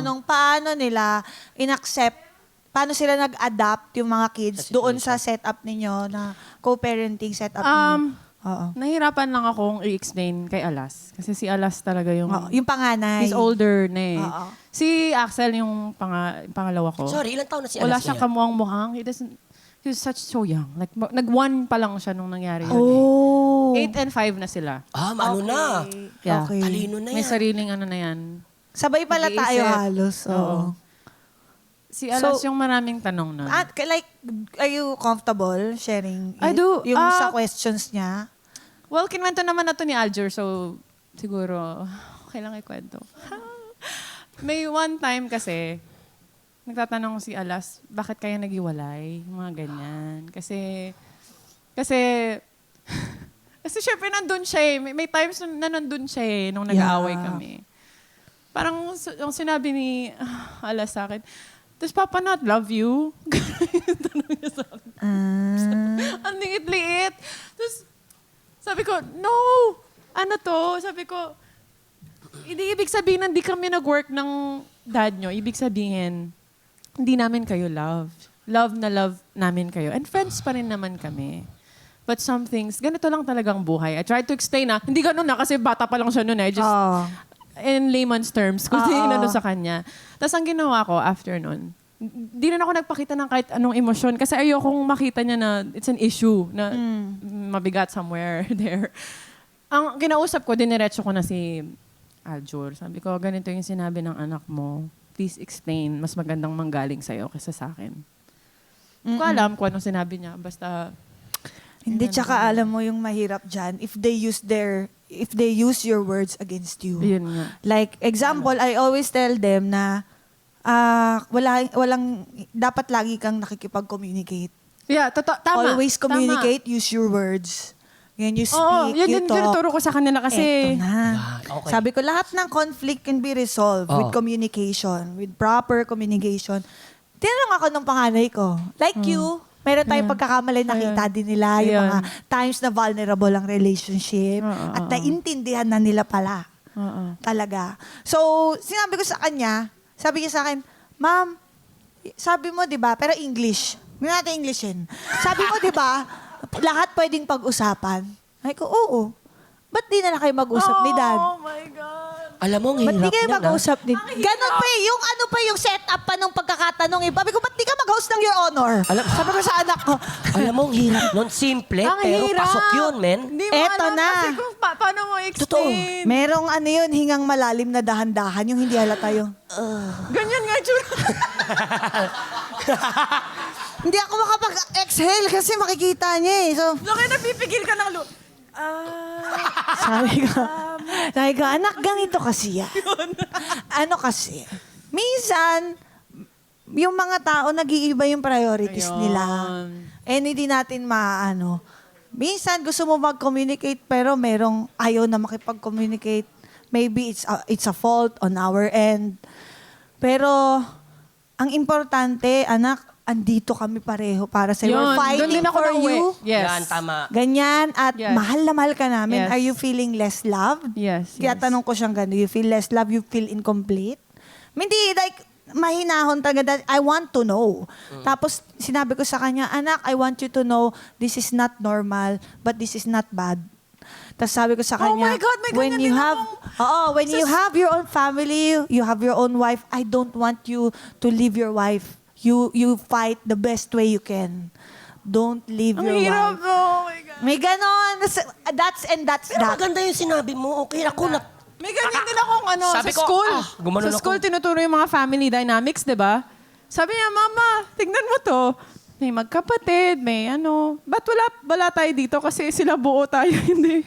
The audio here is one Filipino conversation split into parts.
matanong, paano nila paano sila nag-adapt yung mga kids doon sa setup ninyo na co-parenting setup ninyo? Oo. Nahirapan lang akong i-explain kay Alas. Kasi si Alas talaga yung... Yung panganay. He's older na eh. Oo. Si Axel yung pangalawa ko. Sorry, ilang taon na si Wala Alas siyang ngayon? kamuhang-muhang. He was so young. Like, nag-1 pa lang siya nung nangyari yun. Oh. 8 and 5 na sila. Ano na? Yeah. Okay. Talino na May yan. sariling ano na yan. Sabay pala Nag-iisip. tayo halos. Oo. Si Alas So, yung maraming tanong nun. Like, are you comfortable sharing I do. yung sa questions niya? Well, kinwento naman na to ni Alger, so siguro, okay lang ikwento. May one time kasi, nagtatanong si Alas, bakit kaya naghiwalay? Yung mga ganyan. Kasi syempre nandun siya eh. May times na nandun siya eh, nung nag-aaway kami. Parang yung sinabi ni Alas sa akin, does Papa not love you? Tanong niya sa akin. Ang liit-liit. Tapos, sabi ko, no! Ano to? Sabi ko, hindi ibig sabihin na hindi kami nag-work ng dad nyo. Ibig sabihin, hindi namin kayo love. Love na love namin kayo. And friends pa rin naman kami. But some things, ganito lang talagang buhay. I tried to explain na, hindi ganun na kasi bata pa lang siya noon eh. Just in layman's terms, kung inano sa kanya. Tapos ang ginawa ko after nun, di na ako nagpakita ng kahit anong emosyon kasi ayokong makita niya na it's an issue na mabigat somewhere there. Ang kinausap ko, diniretso ko na si Aljur. Sabi ko, ganito yung sinabi ng anak mo. Please explain. Mas magandang manggaling sa'yo kaysa sa akin. Hindi ko alam kung anong sinabi niya. Basta... Hindi, tsaka alam mo yung mahirap dyan, if they use your words against you. Yun nga. Like, example, I always tell them na dapat lagi kang nakikipag-communicate. Yeah, tama. Always communicate, use your words. Yan, you speak, Oo, yun you din talk. tinuturo ko sa kanila kasi... Eto na. Okay. Sabi ko, lahat ng conflict can be resolved with communication, with proper communication. Tinanong ako ng panganay ko, like you, meron tayong pagkakamali, nakita din nila yung mga times na vulnerable ang relationship at naintindihan na nila pala. Talaga. So, sinabi ko sa kanya, sabi niya sa akin, Ma'am, sabi mo, di ba, pero English. Hindi natin Englishin. Sabi mo, di ba, lahat pwedeng pag-usapan. Ay ko, oo. Ba't di na kayo mag-usap ni Dad? Oh my God. Alam mo, ang Ba't hirap di kayo niyan, mag-usap ni Ganon pa eh. Yung ano pa yung setup pa nung pagkakatanong eh. Sabi ko, ba't di ka mag-host ng Your Honor? Sabi ko sa anak ko. Alam mo, ang hirap nun. Simple, Ang pero hirap. pasok yun, men. Hindi mo Eto alam na. kasi kung paano mo explain. Merong ano yun, hingang malalim na dahan-dahan, yung hindi halata yung... Ganyan nga, Jun. Hindi ako makapag-exhale kasi makikita niya eh. So, Laki, napipigil ka ng sabi ko, anak, ganito kasi yan. Ano kasi, minsan, yung mga tao, nag-iiba yung priorities nila. And hindi natin maano. Minsan, gusto mo mag-communicate, pero merong ayaw na makipag-communicate. Maybe it's a fault on our end. Pero, ang importante, anak, andito kami pareho para sa'yo. We're Doon fighting din ako for nauwi. you. Yes. Yan, tama. Ganyan. At Yes. mahal na mahal ka namin. Yes. Are you feeling less loved? Yes, Kaya yes. tanong ko siyang gano'n, you feel less loved, you feel incomplete? Hindi, like, mahinahon talaga. I want to know. Tapos, sinabi ko sa kanya, anak, I want you to know this is not normal, but this is not bad. Tapos sabi ko sa Oh kanya, my God, may when ganyan you din have, when you have your own family, you have your own wife, I don't want you to leave your wife. You fight the best way you can. Don't leave Ang your hirap. wife. Oh my God. May ganon. That's Pero that. maganda yung sinabi mo. Okay, ako na... May ganyan din akong Sabi sa ko, school. gumanon Sa ako. school, tinuturo yung mga family dynamics, di ba? Sabi niya, Mama, tignan mo to. May magkapatid, may ano. Ba't wala tayo dito? Kasi sila buo tayo, hindi.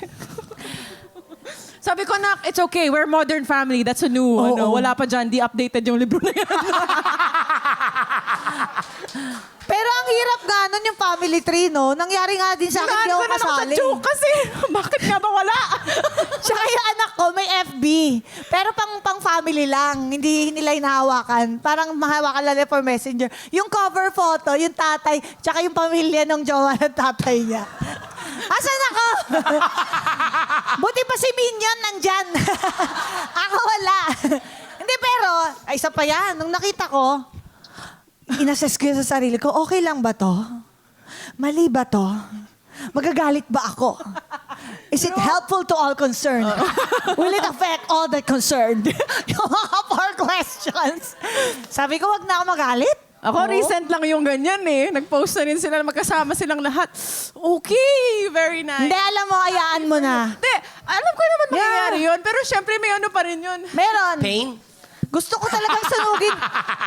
Sabi ko, nak, it's okay. We're modern family. That's a new, wala pa dyan. Di updated yung libro na yan. Pero ang hirap nga nun yung family tree, no? Nangyari nga din sa akin, hindi ako Naano ko na lang sa kasali. joke kasi, bakit nga ba wala? Tsaka yung anak ko, may FB. Pero pang family lang. Hindi nila hinahawakan. Parang mahawakan lang for messenger. Yung cover photo, yung tatay, tsaka yung pamilya ng jowa ng tatay niya. Asan ako? Buti pa si Minion nandyan. Ako wala. Hindi, pero, Ay, isa pa yan. Nung nakita ko, inassess ko yun sa sarili ko, okay lang ba to? Mali ba to? Magagalit ba ako? Is it helpful to all concerned? Will it affect all the concerned? Yung mga 4 questions. Sabi ko, wag na ako magalit. Ako, recent lang yung ganyan eh. Nag-post na rin sila, magkasama silang lahat. Okay, very nice. Hindi, alam mo, hayaan mo na. Hindi, alam ko naman mangyayari yun. Pero syempre may ano pa rin yun. Meron. Pain? Gusto ko talagang sunugin.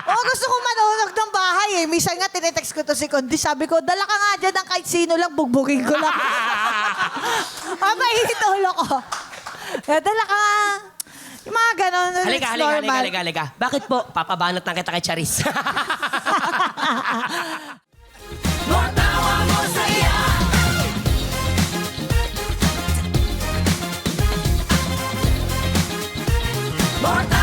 Gusto ko manunog ng bahay eh. Minsan nga, tinetext ko to si Condi. Sabi ko, dala ka nga dyan ng kahit sino lang, bugbugin ko lang. Mainit ulo ko. Dala ka nga. Yung mga ganon. Halika. Bakit po? Papabanat na kita kay Charis. Matawa mo saya. More